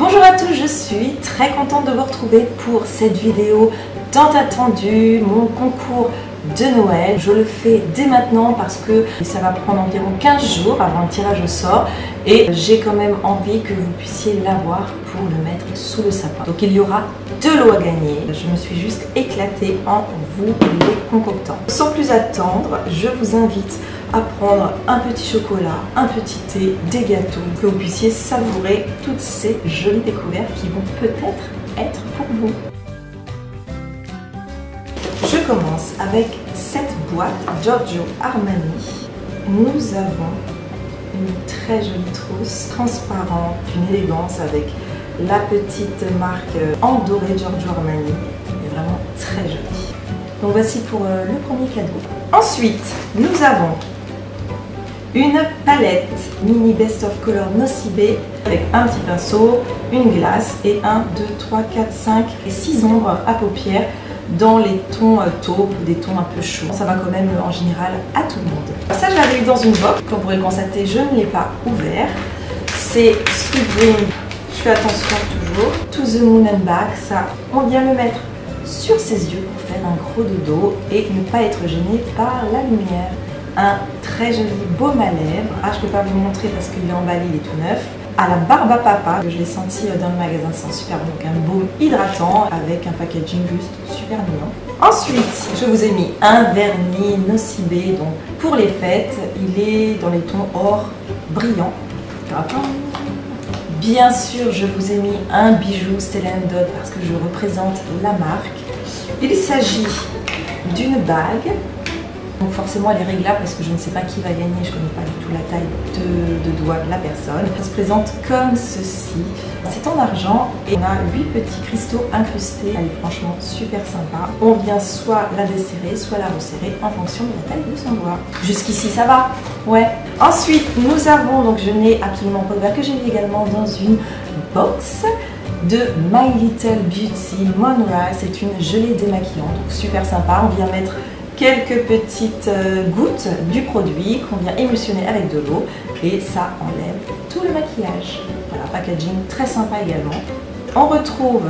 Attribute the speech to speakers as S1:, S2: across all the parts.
S1: Bonjour à tous, je suis très contente de vous retrouver pour cette vidéo tant attendue, mon concours de Noël. Je le fais dès maintenant parce que ça va prendre environ 15 jours avant le tirage au sort et j'ai quand même envie que vous puissiez l'avoir pour le mettre sous le sapin. Donc il y aura 2 lots à gagner. Je me suis juste éclatée en vous les concoctant. Sans plus attendre, je vous invite à prendre un petit chocolat, un petit thé, des gâteaux, que vous puissiez savourer toutes ces jolies découvertes qui vont peut-être être pour vous. Je commence avec cette boîte Giorgio Armani. Nous avons une très jolie trousse transparente, d'une élégance avec la petite marque en doré Giorgio Armani. Elle est vraiment très jolie. Donc voici pour le premier cadeau. Ensuite, nous avons une palette mini best of color Nocibé avec un petit pinceau, une glace et 1, 2, 3, 4, 5 et 6 ombres à paupières dans les tons taupes ou des tons un peu chauds. Ça va quand même en général à tout le monde. Ça, je l'avais eu dans une box. Comme vous pourrez le constater, je ne l'ai pas ouvert. C'est Sweet Dream. Je fais attention toujours. To the Moon and Back. Ça, on vient le mettre sur ses yeux pour faire un gros dodo et ne pas être gêné par la lumière. Un très joli baume à lèvres. Ah, je ne peux pas vous le montrer parce qu'il est emballé, il est tout neuf. À la barbe à papa, je l'ai senti dans le magasin, c'est super bon. Donc un baume hydratant avec un packaging juste super mignon. Ensuite, je vous ai mis un vernis Nocibé. Donc pour les fêtes, il est dans les tons or brillant. Bien sûr, je vous ai mis un bijou Stella & Dot parce que je représente la marque. Il s'agit d'une bague. Donc forcément elle est réglable parce que je ne sais pas qui va gagner, je ne connais pas du tout la taille de doigt de la personne. Ça se présente comme ceci. C'est en argent et on a 8 petits cristaux incrustés. Elle est franchement super sympa. On vient soit la desserrer, soit la resserrer en fonction de la taille de son doigt. Jusqu'ici ça va? Ouais. Ensuite nous avons, donc je n'ai absolument pas ouvert, que j'ai mis également dans une box de My Little Beauty Monra. C'est une gelée démaquillante, donc super sympa. On vient mettre quelques petites gouttes du produit qu'on vient émulsionner avec de l'eau et ça enlève tout le maquillage. Voilà, packaging très sympa également. On retrouve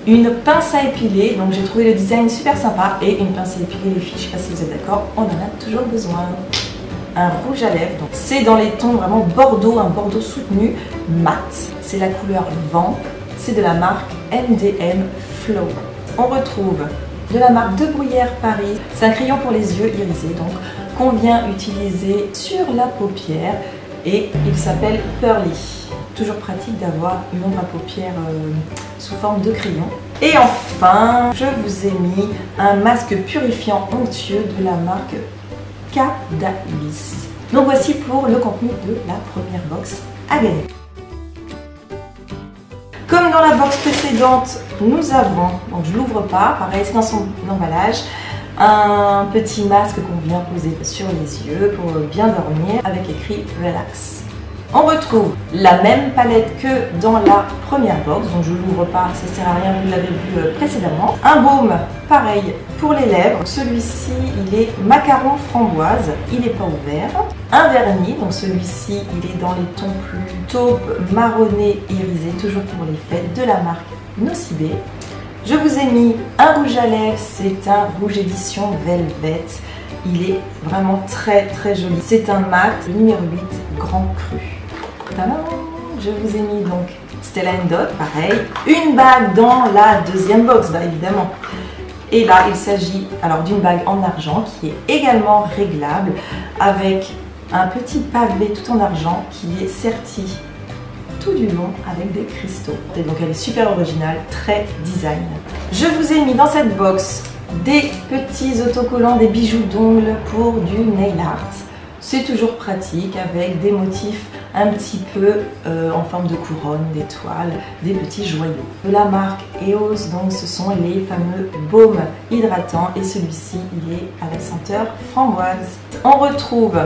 S1: une pince à épiler, donc j'ai trouvé le design super sympa et une pince à épiler les filles, je ne sais pas si vous êtes d'accord, on en a toujours besoin. Un rouge à lèvres, donc c'est dans les tons vraiment bordeaux, un bordeaux soutenu, mat, c'est la couleur vent, c'est de la marque MDM Flow. On retrouve de la marque De Bruyère Paris. C'est un crayon pour les yeux irisés donc qu'on vient utiliser sur la paupière et il s'appelle Pearly. Toujours pratique d'avoir une ombre à paupières sous forme de crayon. Et enfin, je vous ai mis un masque purifiant onctueux de la marque Cadalis. Donc voici pour le contenu de la première box à gagner. Comme dans la box précédente, nous avons, donc je ne l'ouvre pas, pareil c'est dans son emballage, un petit masque qu'on vient poser sur les yeux pour bien dormir avec écrit Relax. On retrouve la même palette que dans la première box, donc je ne l'ouvre pas, ça ne sert à rien, vous l'avez vu précédemment. Un baume, pareil pour les lèvres, celui-ci il est macaron framboise, il n'est pas ouvert. Un vernis, donc celui-ci il est dans les tons plus taupe, marronné, irisé, toujours pour les fêtes, de la marque Nocibé. Je vous ai mis un rouge à lèvres, c'est un rouge édition Velvet. Il est vraiment très très joli. C'est un mat, le numéro 8, grand cru. Tadam! Je vous ai mis donc Stella & Dot, pareil. Une bague dans la deuxième box, bah évidemment. Et là, il s'agit alors d'une bague en argent qui est également réglable avec un petit pavé tout en argent qui est serti tout du long avec des cristaux. Et donc elle est super originale, très design. Je vous ai mis dans cette box des petits autocollants, des bijoux d'ongles pour du nail art. C'est toujours pratique avec des motifs un petit peu en forme de couronne, d'étoiles, des petits joyaux. De la marque EOS, donc ce sont les fameux baumes hydratants et celui-ci il est à la senteur framboise. On retrouve,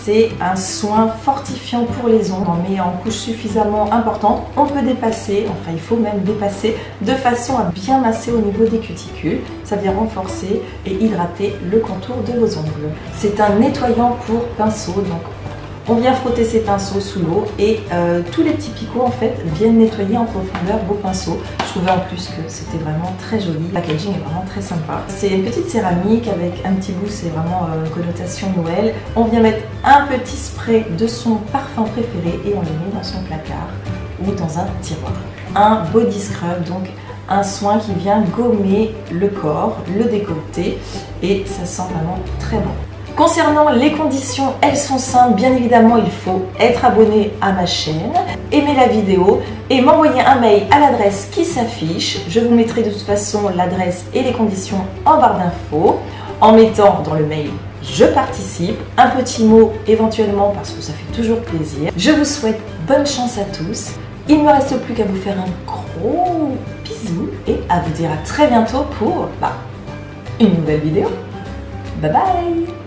S1: c'est un soin fortifiant pour les ongles, on met en couche suffisamment importante, on peut dépasser, enfin il faut même dépasser de façon à bien masser au niveau des cuticules. Ça vient renforcer et hydrater le contour de vos ongles. C'est un nettoyant pour pinceau, donc On vient frotter ces pinceaux sous l'eau et tous les petits picots en fait viennent nettoyer en profondeur vos pinceaux. Je trouvais en plus que c'était vraiment très joli. Le packaging est vraiment très sympa. C'est une petite céramique avec un petit bout, c'est vraiment une connotation Noël. On vient mettre un petit spray de son parfum préféré et on le met dans son placard ou dans un tiroir. Un body scrub, donc un soin qui vient gommer le corps, le décolleté et ça sent vraiment très bon. Concernant les conditions, elles sont simples. Bien évidemment, il faut être abonné à ma chaîne, aimer la vidéo et m'envoyer un mail à l'adresse qui s'affiche. Je vous mettrai de toute façon l'adresse et les conditions en barre d'infos en mettant dans le mail « Je participe », un petit mot éventuellement parce que ça fait toujours plaisir. Je vous souhaite bonne chance à tous. Il ne me reste plus qu'à vous faire un gros bisou et à vous dire à très bientôt pour une nouvelle vidéo. Bye bye!